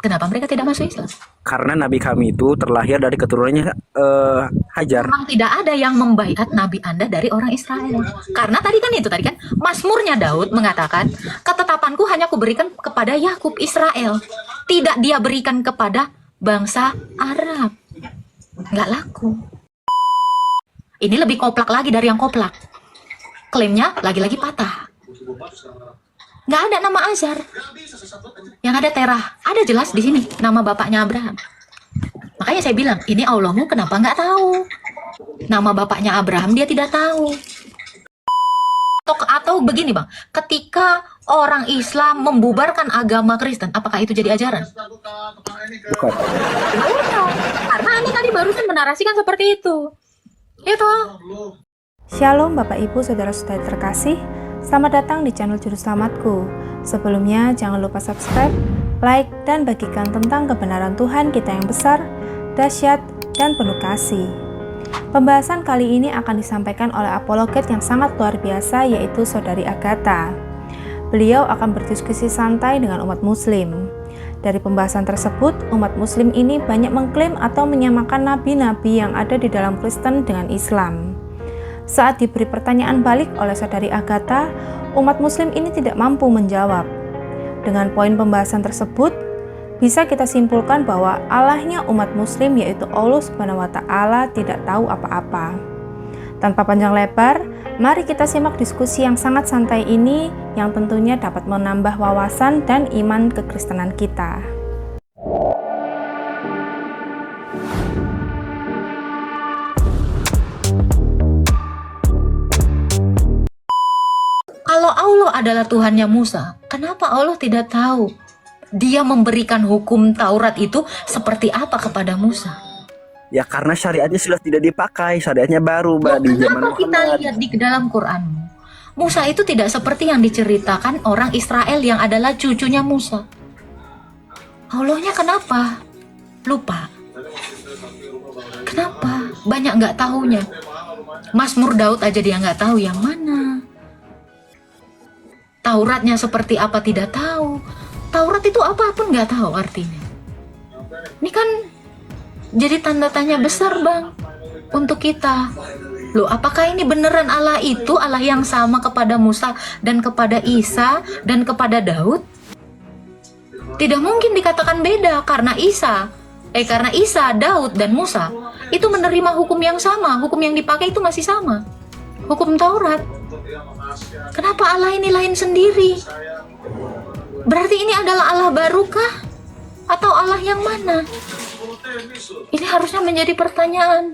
Kenapa mereka tidak masuk Islam? Karena nabi kami itu terlahir dari keturunannya Hajar. Memang tidak ada yang membaiat nabi Anda dari orang Israel. Karena tadi kan Mazmurnya Daud mengatakan, ketetapanku hanya kuberikan kepada Yakub Israel, tidak dia berikan kepada bangsa Arab. Nggak laku. Ini lebih koplak lagi dari yang koplak. Klaimnya lagi-lagi patah. Nggak ada nama Azar. Yang ada Terah. Ada jelas di sini nama bapaknya Abraham. Makanya saya bilang, ini Allahmu kenapa nggak tahu? Nama bapaknya Abraham dia tidak tahu. Atau begini bang, ketika orang Islam membubarkan agama Kristen, apakah itu jadi ajaran? Bukan. Bukan. Karena Anda tadi barusan menarasikan seperti itu. Itu. Shalom Bapak Ibu Saudara-saudari terkasih, selamat datang di channel Juru Selamatku. Sebelumnya jangan lupa subscribe, like, dan bagikan tentang kebenaran Tuhan kita yang besar, dahsyat, dan penuh kasih. Pembahasan kali ini akan disampaikan oleh apologet yang sangat luar biasa, yaitu Saudari Agatha. Beliau akan berdiskusi santai dengan umat muslim. Dari pembahasan tersebut, umat muslim ini banyak mengklaim atau menyamakan nabi-nabi yang ada di dalam Kristen dengan Islam. Saat diberi pertanyaan balik oleh Saudari Agatha, umat muslim ini tidak mampu menjawab. Dengan poin pembahasan tersebut, bisa kita simpulkan bahwa Allahnya umat muslim yaitu Allah Subhanahu wa Ta'ala tidak tahu apa-apa. Tanpa panjang lebar, mari kita simak diskusi yang sangat santai ini yang tentunya dapat menambah wawasan dan iman kekristenan kita. Kalau Allah adalah Tuhannya Musa, kenapa Allah tidak tahu dia memberikan hukum Taurat itu seperti apa kepada Musa? Ya karena syariatnya sudah tidak dipakai, syariatnya baru Mbak, di zaman Kenapa kita Muhammad. lihat di dalam Quranmu, Musa itu tidak seperti yang diceritakan orang Israel yang adalah cucunya Musa. Allahnya kenapa? Lupa. Kenapa? Banyak nggak tahunya. Mazmur Daud aja dia nggak tahu yang mana. Tauratnya seperti apa tidak tahu. Taurat itu apapun nggak tahu artinya. Ini kan jadi tanda tanya besar bang untuk kita. Loh, apakah ini beneran Allah itu Allah yang sama kepada Musa dan kepada Isa dan kepada Daud? Tidak mungkin dikatakan beda karena Isa, Daud dan Musa itu menerima hukum yang sama, hukum yang dipakai itu masih sama, hukum Taurat. Kenapa Allah ini lain sendiri? Berarti ini adalah Allah barukah? Atau Allah yang mana? Ini harusnya menjadi pertanyaan.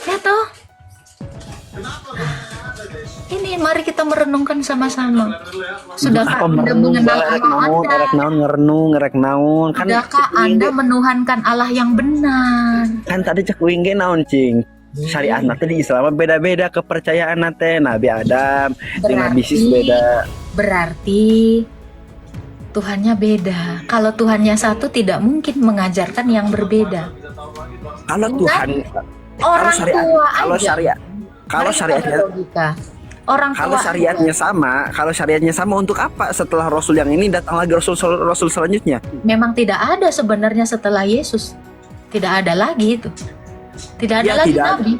Ya toh? Ini mari kita merenungkan sama-sama. Sudahkah Anda mengenal Allah Anda? ngerek naon kan Sudahkah Anda menuhankan Allah yang benar? kan tadi cek wingge naon cing. Syariat nanti di Islam beda-beda kepercayaan nanti. Nabi Adam, Nabi Sis beda. Berarti Tuhannya beda. Kalau Tuhannya satu tidak mungkin mengajarkan yang berbeda. Kalau Tuhan, Orang tua kalau aja. syariat, kalau Mari kita syariatnya, berlogika. Orang kalau tua syariatnya sama untuk apa? Setelah Rasul yang ini datang lagi Rasul selanjutnya. memang tidak ada sebenarnya setelah Yesus. Tidak ada lagi itu. Tidak ada Ya, lagi tidak ada. nabi.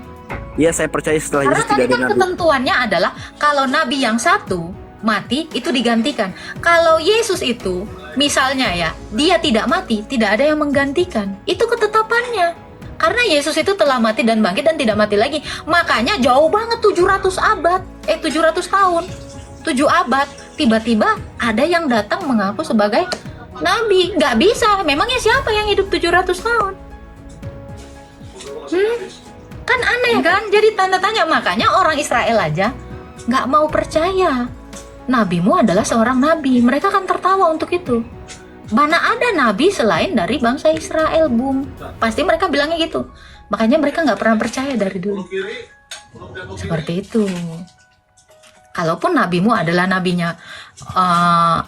Ya saya percaya setelah Karena Yesus tadi tidak ada kan nabi. ketentuannya adalah kalau nabi yang satu mati itu digantikan. Kalau Yesus itu misalnya ya, dia tidak mati, tidak ada yang menggantikan. Itu ketetapannya. Karena Yesus itu telah mati dan bangkit dan tidak mati lagi. Makanya jauh banget 700 tahun. 7 abad. Tiba-tiba ada yang datang mengaku sebagai nabi. Nggak bisa. Memangnya siapa yang hidup 700 tahun? Kan aneh kan? Jadi tanda tanya. Makanya orang Israel aja nggak mau percaya. Nabimu adalah seorang nabi. Mereka kan tertawa untuk itu. Mana ada nabi selain dari bangsa Israel, Bung? Pasti mereka bilangnya gitu. Makanya mereka nggak pernah percaya dari dulu. Seperti itu. Kalaupun nabimu adalah nabinya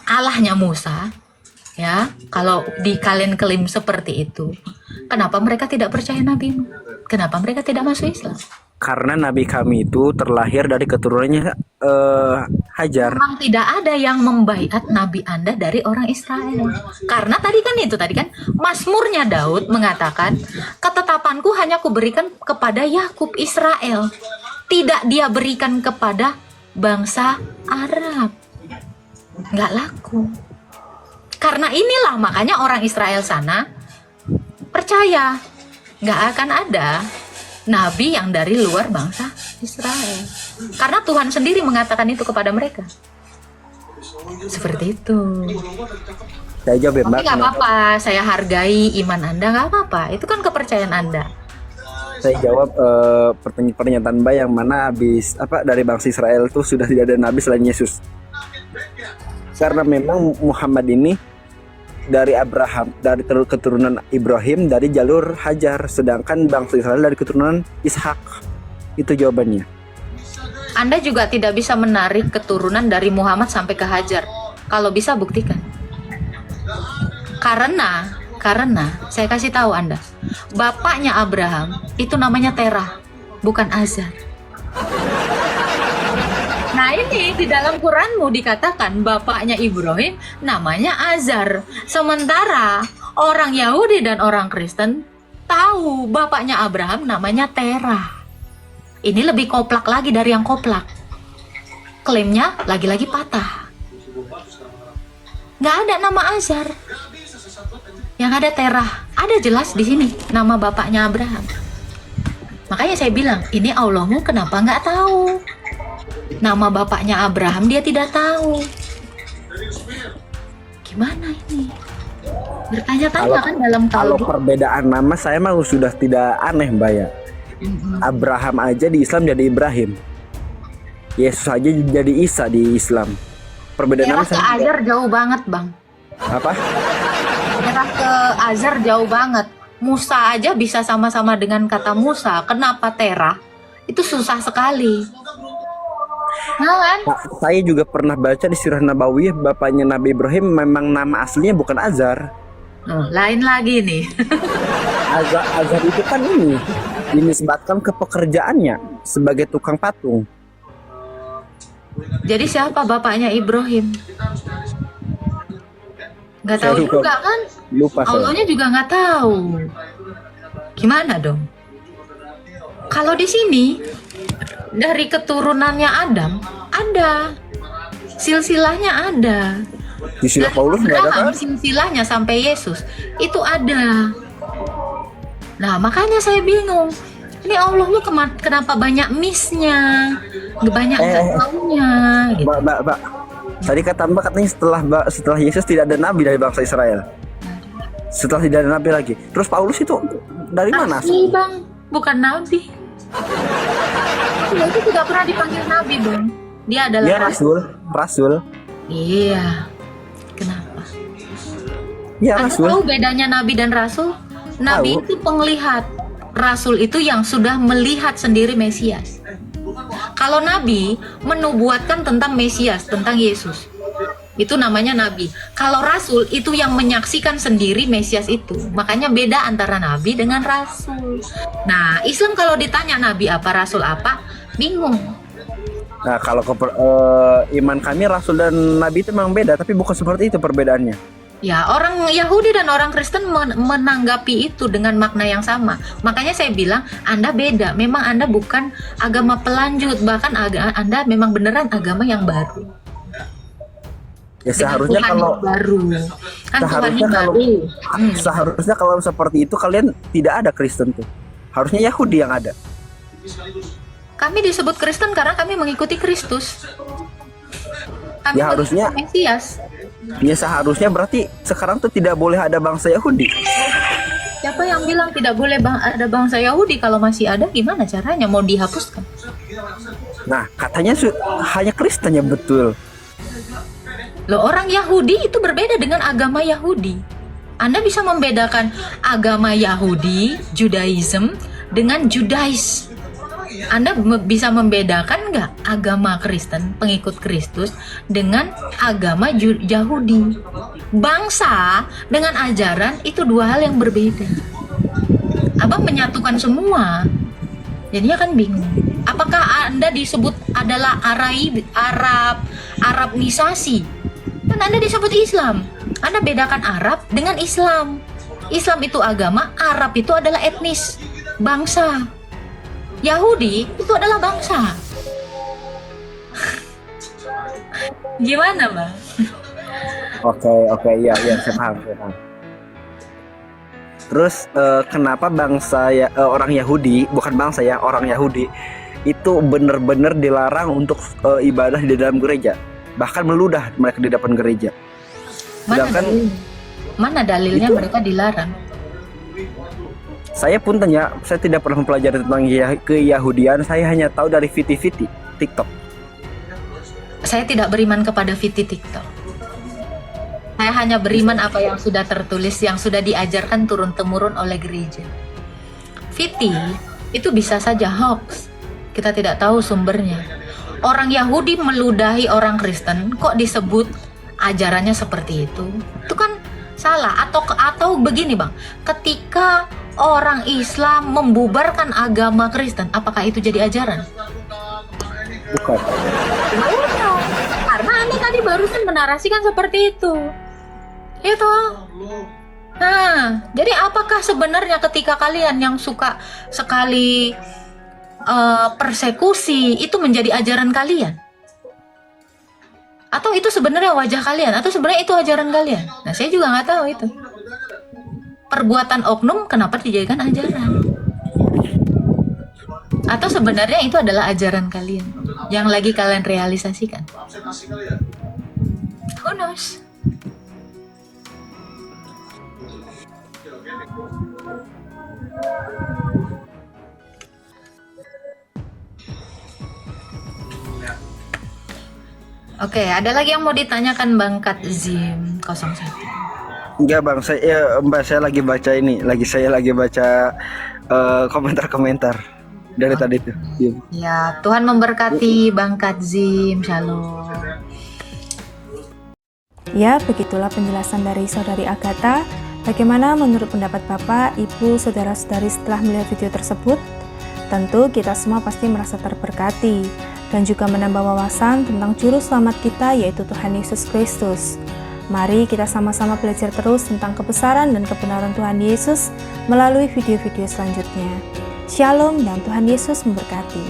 Allahnya Musa, ya, kalau di kalian klaim seperti itu, kenapa mereka tidak percaya nabimu? Kenapa mereka tidak masuk Islam? Karena nabi kami itu terlahir dari keturunannya Hajar. Memang tidak ada yang membaiat nabi Anda dari orang Israel. Karena tadi kan Mazmurnya Daud mengatakan, ketetapanku hanya kuberikan kepada Yakub Israel, tidak dia berikan kepada bangsa Arab. Nggak laku. Karena inilah makanya orang Israel sana percaya nggak akan ada nabi yang dari luar bangsa Israel. Karena Tuhan sendiri mengatakan itu kepada mereka. Seperti itu. Saya jawab ya, Mbak. Tapi nggak apa-apa, saya hargai iman Anda, nggak apa-apa. Itu kan kepercayaan Anda. Saya jawab pernyataan Mbak yang mana dari bangsa Israel itu sudah tidak ada nabi selain Yesus. Karena memang Muhammad ini dari Abraham, dari keturunan Ibrahim, dari jalur Hajar, sedangkan bangsa Israel dari keturunan Ishak. Itu jawabannya. Anda juga tidak bisa menarik keturunan dari Muhammad sampai ke Hajar. Kalau bisa buktikan. Karena saya kasih tahu Anda, bapaknya Abraham itu namanya Terah, bukan Azar. Nah ini di dalam Quranmu dikatakan bapaknya Ibrahim namanya Azar. Sementara orang Yahudi dan orang Kristen tahu bapaknya Abraham namanya Terah. Ini lebih koplak lagi dari yang koplak. Klaimnya lagi-lagi patah. Nggak ada nama Azar. Yang ada Terah. Ada jelas di sini nama bapaknya Abraham. Makanya saya bilang, ini Allahmu kenapa nggak tahu? Nama bapaknya Abraham dia tidak tahu. Gimana ini? Bertanya-tanya kan dalam Kalau Talmud. perbedaan nama saya mah sudah tidak aneh, Mbak ya. Abraham aja di Islam jadi Ibrahim. Yesus aja jadi Isa di Islam. Perbedaan Terah nama ke saya Azar jauh banget, Bang. apa? Terah ke Azar jauh banget. Musa aja bisa sama-sama dengan kata Musa. Kenapa Terah? Itu susah sekali. Nah kan? Saya juga pernah baca di Sirah Nabawiyah bapaknya Nabi Ibrahim memang nama aslinya bukan Azar. Lain lagi nih. Azar itu kan ini dinisbatkan ke pekerjaannya sebagai tukang patung. Jadi siapa bapaknya Ibrahim? Nggak tahu Saya lupa. juga kan? Lupa saya. Allahnya juga nggak tahu. Gimana dong? Kalau di sini dari keturunannya Adam ada, silsilahnya ada. Di Sirah Paulus nggak ada kan? Silsilahnya sampai Yesus itu ada. Nah makanya saya bingung. Ini Allahmu kenapa banyak miss-nya, banyak nggak taunya gitu. Mbak. Tadi kata Mbak katanya setelah Yesus tidak ada nabi dari bangsa Israel. Setelah tidak ada nabi lagi. Terus Paulus itu dari mana? Nabi, Bang, bukan nabi. Dia itu tidak pernah dipanggil nabi, Bang. Dia adalah Dia rasul. Iya. Kenapa? Ya Anda rasul. tahu bedanya nabi dan rasul? Nabi Tahu. itu penglihat. Rasul itu yang sudah melihat sendiri Mesias. Kalau nabi menubuatkan tentang Mesias, tentang Yesus. Itu namanya nabi. Kalau rasul itu yang menyaksikan sendiri Mesias itu. Makanya beda antara nabi dengan rasul. Nah, Islam kalau ditanya nabi apa, rasul apa, bingung. Nah kalau iman kami rasul dan nabi itu memang beda, tapi bukan seperti itu perbedaannya. Ya, orang Yahudi dan orang Kristen menanggapi itu dengan makna yang sama. Makanya saya bilang, Anda beda. Memang Anda bukan agama pelanjut, bahkan Anda memang beneran agama yang baru. Ya Dengan seharusnya Tuhan kalau yang baru. Kan Tuhan yang baru. seharusnya kalau seperti itu kalian tidak ada Kristen tuh. Harusnya Yahudi yang ada. Kami disebut Kristen karena kami mengikuti Kristus. Kami Ya, harusnya- mengikuti Mesias. Ya seharusnya berarti sekarang tuh tidak boleh ada bangsa Yahudi. Siapa yang bilang tidak boleh ada bangsa Yahudi? Kalau masih ada, gimana caranya? Mau dihapuskan? Nah katanya hanya Kristen yang betul. Loh, orang Yahudi itu berbeda dengan agama Yahudi. Anda bisa membedakan agama Yahudi, Judaism, dengan Judais. Anda bisa membedakan nggak agama Kristen, pengikut Kristus, dengan agama Yahudi? Bangsa dengan ajaran itu dua hal yang berbeda. Abang menyatukan semua. Jadinya kan bingung. Apakah Anda disebut adalah Arabnisasi? Kan Anda disebut Islam. Anda bedakan Arab dengan Islam. Islam itu agama, Arab itu adalah etnis, bangsa. Yahudi itu adalah bangsa. Gimana, Bang? Oke, iya, saya paham. Terus kenapa orang Yahudi, bukan bangsa ya, orang Yahudi itu benar-benar dilarang untuk ibadah di dalam gereja, bahkan meludah mereka di depan gereja. Mana dalilnya itu, mereka dilarang? Saya pun tanya, saya tidak pernah mempelajari tentang keyahudian, saya hanya tahu dari viti-viti TikTok. Saya tidak beriman kepada viti TikTok. Saya hanya beriman apa yang sudah tertulis, yang sudah diajarkan turun-temurun oleh gereja. Viti itu bisa saja hoax. Kita tidak tahu sumbernya. Orang Yahudi meludahi orang Kristen, kok disebut ajarannya seperti itu? Itu kan salah. Atau begini, Bang, ketika orang Islam membubarkan agama Kristen, apakah itu jadi ajaran? Bukan. Karena Anda tadi barusan menarasikan seperti itu. Itu. Nah, jadi apakah sebenarnya ketika kalian yang suka sekali persekusi itu menjadi ajaran kalian? Atau itu sebenarnya wajah kalian? Atau sebenarnya itu ajaran kalian? Nah, saya juga nggak tahu itu. Perbuatan oknum kenapa dijadikan ajaran? Atau sebenarnya itu adalah ajaran kalian yang lagi kalian realisasikan? Who knows? Oke, ada lagi yang mau ditanyakan Bang Katzim 01? Enggak Bang, saya lagi baca ini, saya lagi baca komentar-komentar dari tadi itu. Ya, Tuhan memberkati Bang Katzim, shalom. Ya, begitulah penjelasan dari Saudari Agatha. Bagaimana menurut pendapat Bapak, Ibu, Saudara-saudari setelah melihat video tersebut? Tentu kita semua pasti merasa terberkati dan juga menambah wawasan tentang juru selamat kita, yaitu Tuhan Yesus Kristus. Mari kita sama-sama belajar terus tentang kebesaran dan kebenaran Tuhan Yesus melalui video-video selanjutnya. Shalom dan Tuhan Yesus memberkati.